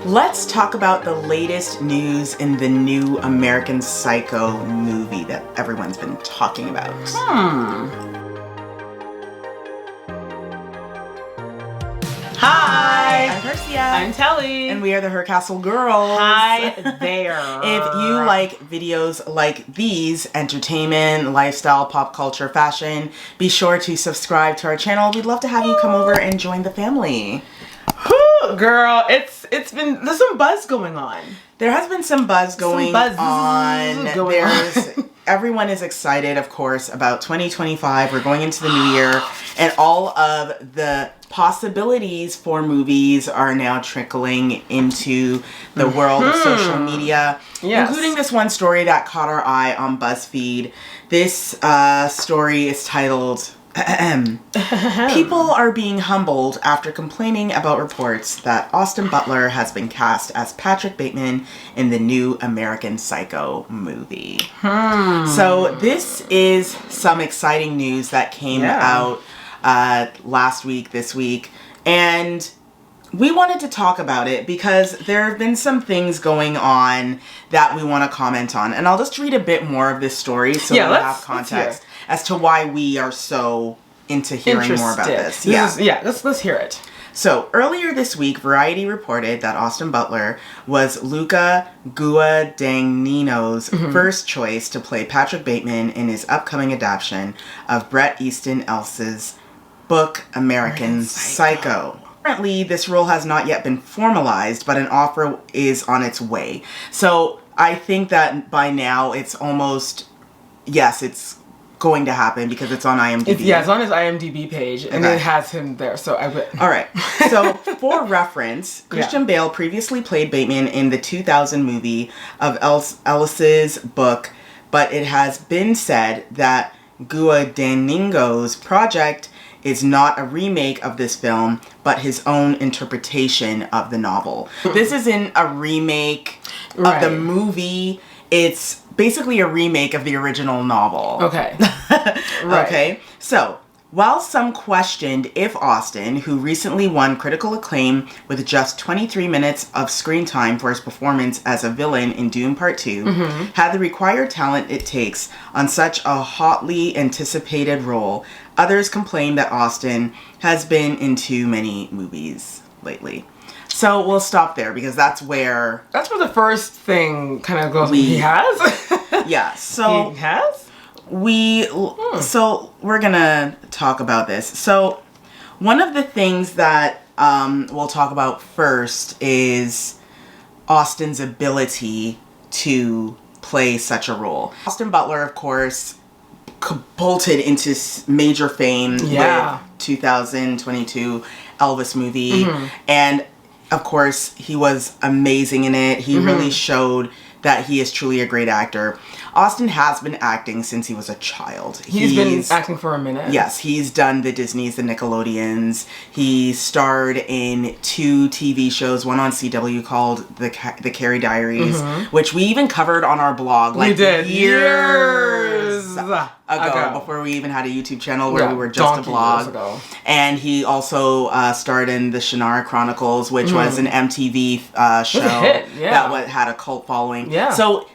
Let's talk about the latest news in the new American Psycho movie that everyone's been talking about. Hi! I'm Persia. I'm Telly. And we are the HerCastleGirls. Hi there. If you like videos like these, entertainment, lifestyle, pop culture, fashion, be sure to subscribe to our channel. We'd love to have you come over and join the family. Whew, girl, there's some buzz going on. There has been some buzz going on. Everyone is excited, of course, about 2025. We're going into the new year, and all of the possibilities for movies are now trickling into the world of social media, including this one story that caught our eye on BuzzFeed. This story is titled, People are being humbled after complaining about reports that Austin Butler has been cast as Patrick Bateman in the new American Psycho movie. So this is some exciting news that came out last week, this week, and we wanted to talk about it because there have been some things going on that we want to comment on. And I'll just read a bit more of this story so we'll have context as to why we are so into hearing more about this. Let's hear it. So, earlier this week, Variety reported that Austin Butler was Luca Guadagnino's first choice to play Patrick Bateman in his upcoming adaptation of Bret Easton Ellis's book, American Psycho. Currently, this role has not yet been formalized, but an offer is on its way. So, I think that by now it's almost, it's going to happen because it's on IMDb. It's on his IMDb page, and it has him there. So all right. So for reference, Christian Bale previously played Bateman in the 2000 movie of Ellis's book, but it has been said that Guadagnino's project is not a remake of this film, but his own interpretation of the novel. This isn't a remake of the movie. It's basically a remake of the original novel. Okay. Okay. So, while some questioned if Austin, who recently won critical acclaim with just 23 minutes of screen time for his performance as a villain in Dune Part 2, had the required talent it takes on such a hotly anticipated role, others complained that Austin has been in too many movies lately. So we'll stop there because that's where the first thing kind of goes. He has? Yeah. So he has? So we're gonna talk about this. So one of the things that we'll talk about first is Austin's ability to play such a role. Austin Butler, of course, bolted into major fame with 2022 Elvis movie, and of course, he was amazing in it. He really showed that he is truly a great actor. Austin has been acting since he was a child. He's been acting for a minute. Yes, he's done the Disneys, the Nickelodeons. He starred in 2 TV shows, one on CW called The Carrie Diaries, which we even covered on our blog years ago, before we even had a YouTube channel where we were just a blog. And he also starred in the Shannara Chronicles, which was an MTV show that had a cult following. So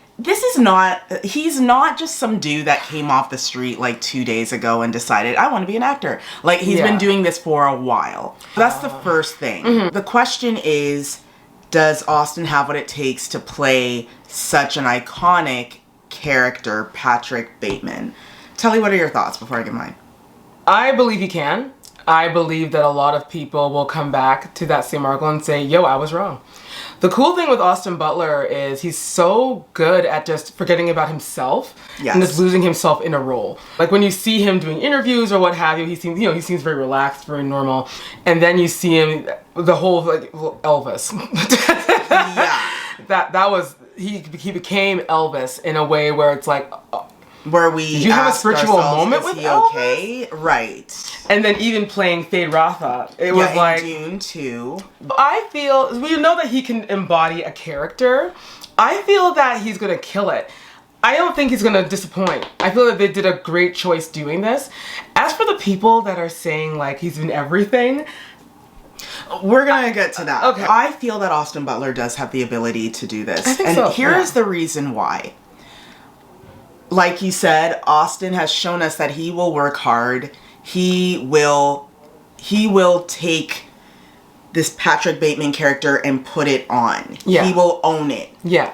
he's not just some dude that came off the street like 2 days ago and decided, I want to be an actor. Like, he's been doing this for a while. That's the first thing. The question is, does Austin have what it takes to play such an iconic character, Patrick Bateman? Telly, what are your thoughts before I give mine? I believe he can. I believe that a lot of people will come back to that same article and say, yo, I was wrong. The cool thing with Austin Butler is he's so good at just forgetting about himself and just losing himself in a role. Like when you see him doing interviews or what have you, he seems very relaxed, very normal. And then you see him, the whole Elvis. He became Elvis in a way where it's like, did you have a spiritual moment with Elvis? Okay, right. And then even playing Feyd-Rautha, it was like Dune 2. I feel we know that he can embody a character. I feel that he's gonna kill it. I don't think he's gonna disappoint. I feel that they did a great choice doing this. As for the people that are saying like he's been everything, We're gonna get to that. Okay. I feel that Austin Butler does have the ability to do this. I think and so, here's the reason why. Like you said, Austin has shown us that he will work hard. He will take this Patrick Bateman character and put it on. Yeah. He will own it. Yeah.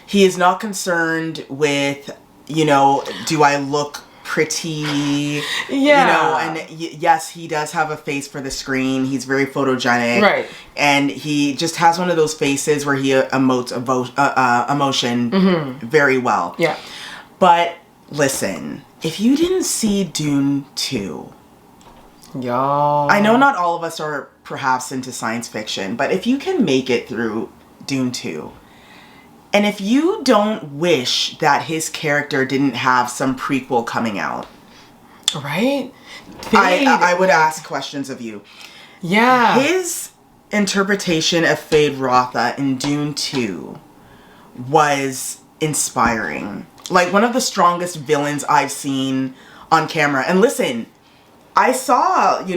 He is not concerned with, do I look pretty? Yeah. And yes, he does have a face for the screen. He's very photogenic. Right. And he just has one of those faces where he emotes emotion very well. Yeah. But listen, if you didn't see Dune 2, y'all. I know not all of us are perhaps into science fiction, but if you can make it through Dune 2, and if you don't wish that his character didn't have some prequel coming out, right? I would ask questions of you. Yeah. His interpretation of Feyd-Rautha in Dune 2 was inspiring. Like, one of the strongest villains I've seen on camera. And listen, I saw, we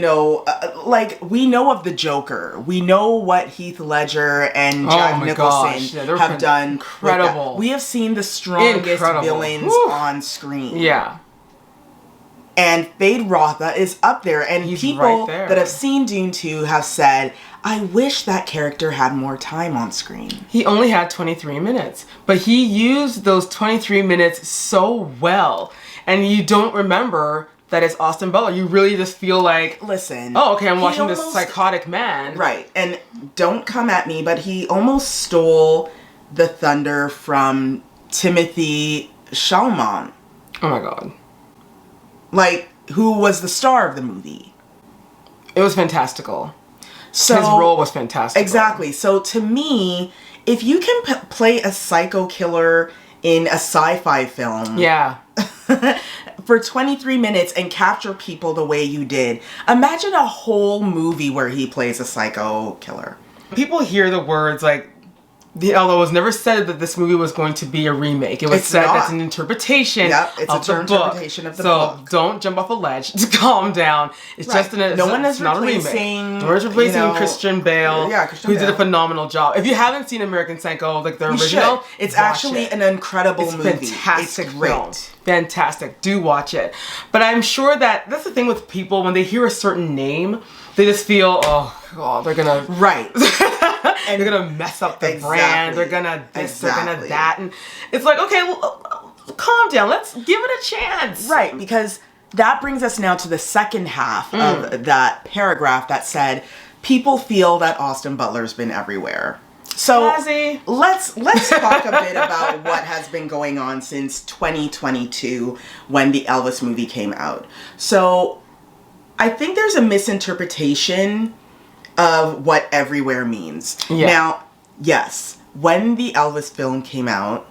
know of the Joker. We know what Heath Ledger and Jack Nicholson have done. Incredible. We have seen the strongest villains on screen. Yeah. And Feyd-Rautha is up there. And He's people right there. that have seen Dune 2 have said, I wish that character had more time on screen. He only had 23 minutes, but he used those 23 minutes so well. And you don't remember that it's Austin Butler. You really just feel like, listen. oh, okay, I'm watching this psychotic man. Right. And don't come at me, but he almost stole the thunder from Timothy Chalamet. Oh my God. Like, who was the star of the movie. It was fantastical. So, his role was fantastic. Exactly. So to me, if you can play a psycho killer in a sci-fi film, yeah, for 23 minutes and capture people the way you did, imagine a whole movie where he plays a psycho killer. People hear the words like, although it was never said that this movie was going to be a remake. It was said that's an interpretation of the interpretation book. Of the book. So don't jump off a ledge. Calm down. It's just no one is not replacing. No one's replacing Christian Bale, who did a phenomenal job. If you haven't seen American Psycho, like the original, it's actually an incredible movie. Fantastic film. Fantastic. Do watch it. But I'm sure that's the thing with people when they hear a certain name, they just feel, oh God, they're gonna and they're gonna mess up the brand. They're gonna this. They're gonna that. And it's like, okay, calm down. Let's give it a chance. Right, because that brings us now to the second half of that paragraph that said, people feel that Austin Butler's been everywhere. So let's talk a bit about what has been going on since 2022 when the Elvis movie came out. So I think there's a misinterpretation of what everywhere means. Yeah. Now, yes, when the Elvis film came out,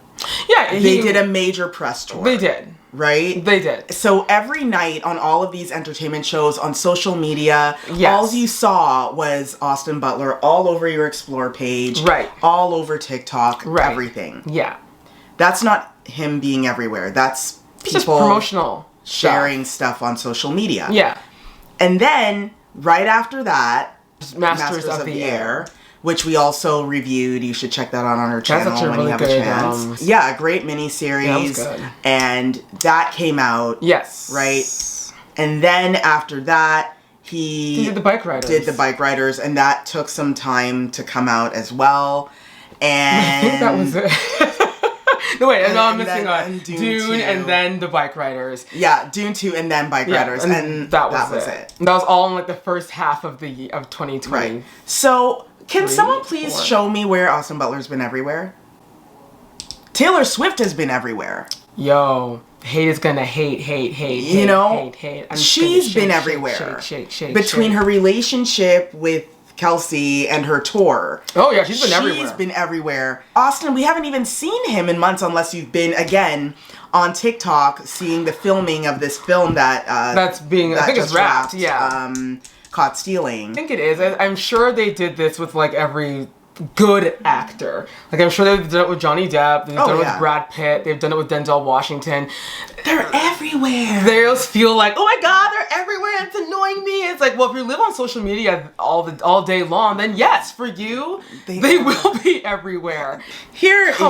they did a major press tour. They did. Right? They did. So every night on all of these entertainment shows, on social media, all you saw was Austin Butler all over your Explore page. Right. All over TikTok. Right. Everything. Yeah. That's not him being everywhere. That's people just promotional sharing stuff on social media. Yeah. And then, right after that, Masters of the Air, which we also reviewed. You should check that out on our channel when you have a chance. Yeah, a great miniseries. Yeah, that was good. And that came out. Yes. Right? And then after that, he did the Bike Riders. And that took some time to come out as well. And I think that was it. No, wait, I'm missing on Dune and then the Bike Riders. Yeah, Dune 2 and then Bike Riders. And that was it. That was all in like the first half of 2020. Right. So, can someone please show me where Austin Butler's been everywhere? Taylor Swift has been everywhere. Yo, hate is gonna hate. You know, she's been everywhere. Between her relationship with Kelsey and her tour. Oh yeah, she's been everywhere. She's been everywhere. Austin, we haven't even seen him in months unless you've been, again, on TikTok seeing the filming of this film that's being, I think it's wrapped, Caught Stealing. I think it is. I'm sure they did this with like every good actor. Like I'm sure they've done it with Johnny Depp, they've done it with Brad Pitt, they've done it with Denzel Washington. They're everywhere. They just feel like, oh my God, they're everywhere it's annoying me. It's like, well, if you live on social media all day long, then yes, for you, they will be everywhere. Here's the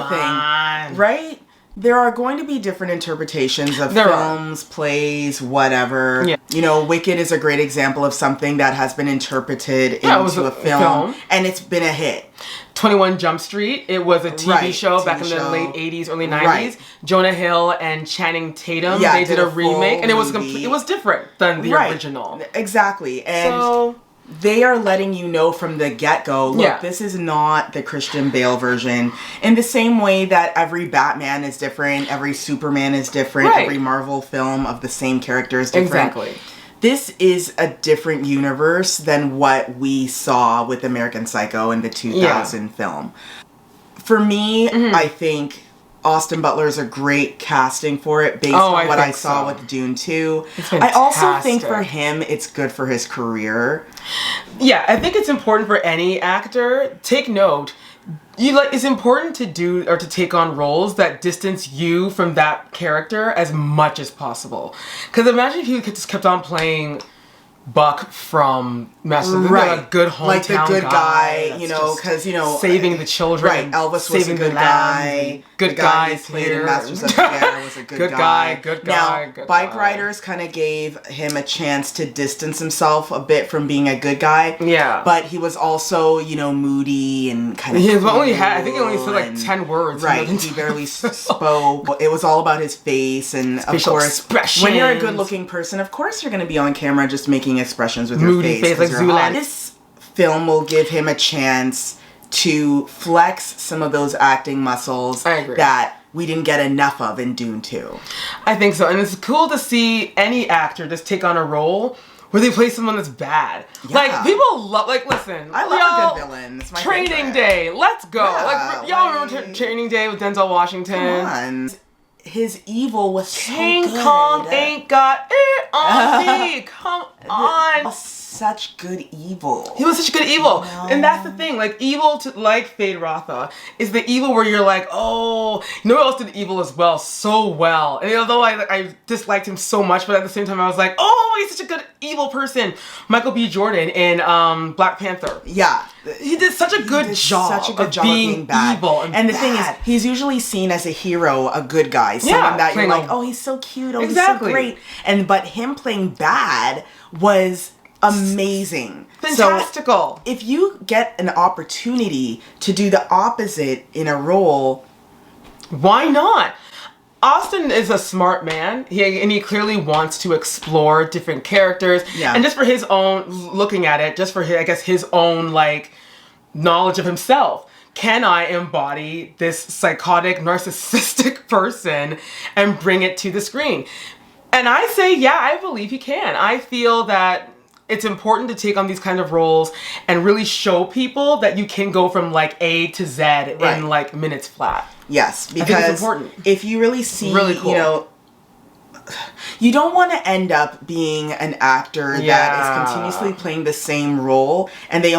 thing, right? There are going to be different interpretations of films, plays, whatever. Yeah. You know, Wicked is a great example of something that has been interpreted into a film, and it's been a hit. 21 Jump Street, it was a TV show back in the late 80s, early 90s. Right. Jonah Hill and Channing Tatum, they did a remake, and it was different than the original. Exactly. And they are letting you know from the get-go, look, this is not the Christian Bale version. In the same way that every Batman is different, every Superman is different, every Marvel film of the same character is different. Exactly. This is a different universe than what we saw with American Psycho in the 2000 film. For me, I think Austin Butler is a great casting for it based on what I saw with Dune 2. I also think for him, it's good for his career. Yeah, I think it's important for any actor. Take note. It's important to do or to take on roles that distance you from that character as much as possible. Because imagine if you just kept on playing Buck from Master of the a good hometown like the good guy, you know, because saving the children, right? Elvis was a good guy. Good guy who played in Masters of the Air was a good guy. Now, Bike Riders kind of gave him a chance to distance himself a bit from being a good guy. Yeah, but he was also, moody and kind of. I think he only said like 10 words. Right, he barely spoke. It was all about his face, and of course, when you're a good-looking person, of course you're going to be on camera just making expressions with your face like Zoolander. This film will give him a chance to flex some of those acting muscles that we didn't get enough of in Dune 2. I think so, and it's cool to see any actor just take on a role where they play someone that's bad. Yeah. Like, people love, listen. I love a good villain. It's my Training Day, let's go. Yeah, y'all remember Training Day with Denzel Washington? Come on. His evil was King so good. Kong ain't got it on me. Come on. Such good evil. He was such good evil. And that's the thing. Like, evil, like Feyd-Rautha, is the evil where you're like, oh, who else did evil as well? So well. And although I disliked him so much, but at the same time I was like, oh, he's such a good evil person. Michael B. Jordan in Black Panther. Yeah. He did such a good job of being bad. Evil and the thing is, he's usually seen as a hero, a good guy. Someone that you're like, oh, he's so cute. Oh, he's so great. But him playing bad was amazing. Fantastical. So if you get an opportunity to do the opposite in a role, why not? Austin is a smart man, and he clearly wants to explore different characters. Yeah. And just for his own, looking at it, just for his own, knowledge of himself. Can I embody this psychotic, narcissistic person and bring it to the screen? And I say, yeah, I believe he can. I feel that it's important to take on these kind of roles and really show people that you can go from A to Z in minutes flat. Yes, because I think it's important. If you really see, you don't want to end up being an actor that is continuously playing the same role, and they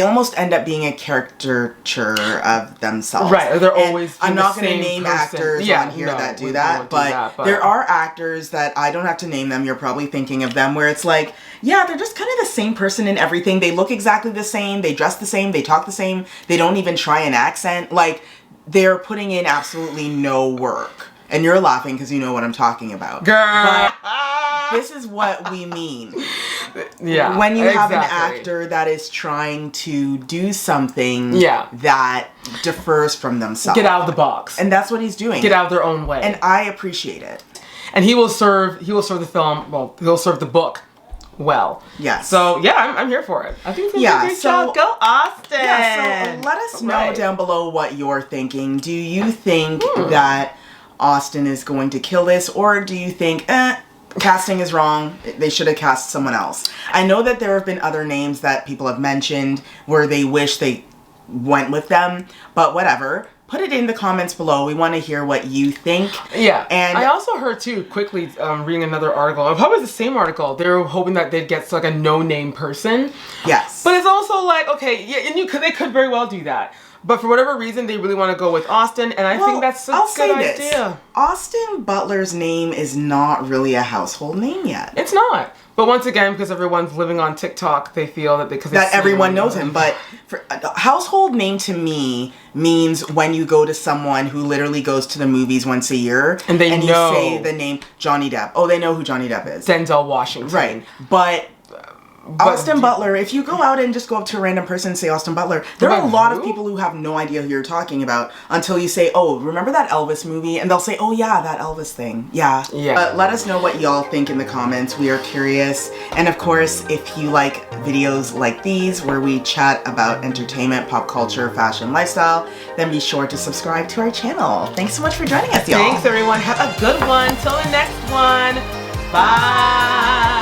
almost end up being a caricature of themselves. Right, they're always I'm not going to name actors on here that do that, but there are actors that I don't have to name them. You're probably thinking of them where it's like, yeah, they're just kind of the same person in everything. They look exactly the same. They dress the same. They talk the same. They don't even try an accent. They're putting in absolutely no work. And you're laughing because you know what I'm talking about. Girl! But this is what we mean. Yeah, when you have an actor that is trying to do something that differs from themselves. Get out of the box. And that's what he's doing. Get out of their own way. And I appreciate it. And he will serve the film, he'll serve the book well. Yes. So, yeah, I'm here for it. I think it's a great job. Go Austin! Yeah, so let us know down below what you're thinking. Do you think that Austin is going to kill this, or do you think, casting is wrong, they should have cast someone else? I know that there have been other names that people have mentioned where they wish they went with them, but whatever. Put it in the comments below. We want to hear what you think. Yeah. And I also heard too, quickly reading another article, probably the same article, they were hoping that they'd get a no-name person. Yes. But it's also okay, yeah, and they could very well do that. But for whatever reason, they really want to go with Austin, and I think that's a good idea. Austin Butler's name is not really a household name yet. It's not. But once again, because everyone's living on TikTok, they feel that everyone knows him. But for a household name to me means when you go to someone who literally goes to the movies once a year and you say the name Johnny Depp. Oh, they know who Johnny Depp is. Denzel Washington. Right. But Austin Butler, if you go out and just go up to a random person and say Austin Butler, there are a lot of people who have no idea who you're talking about until you say, oh, remember that Elvis movie? And they'll say, oh yeah, that Elvis thing. Yeah. But let us know what y'all think in the comments. We are curious. And of course, if you like videos like these where we chat about entertainment, pop culture, fashion, lifestyle, then be sure to subscribe to our channel. Thanks so much for joining us, y'all. Thanks, everyone. Have a good one. Till the next one. Bye.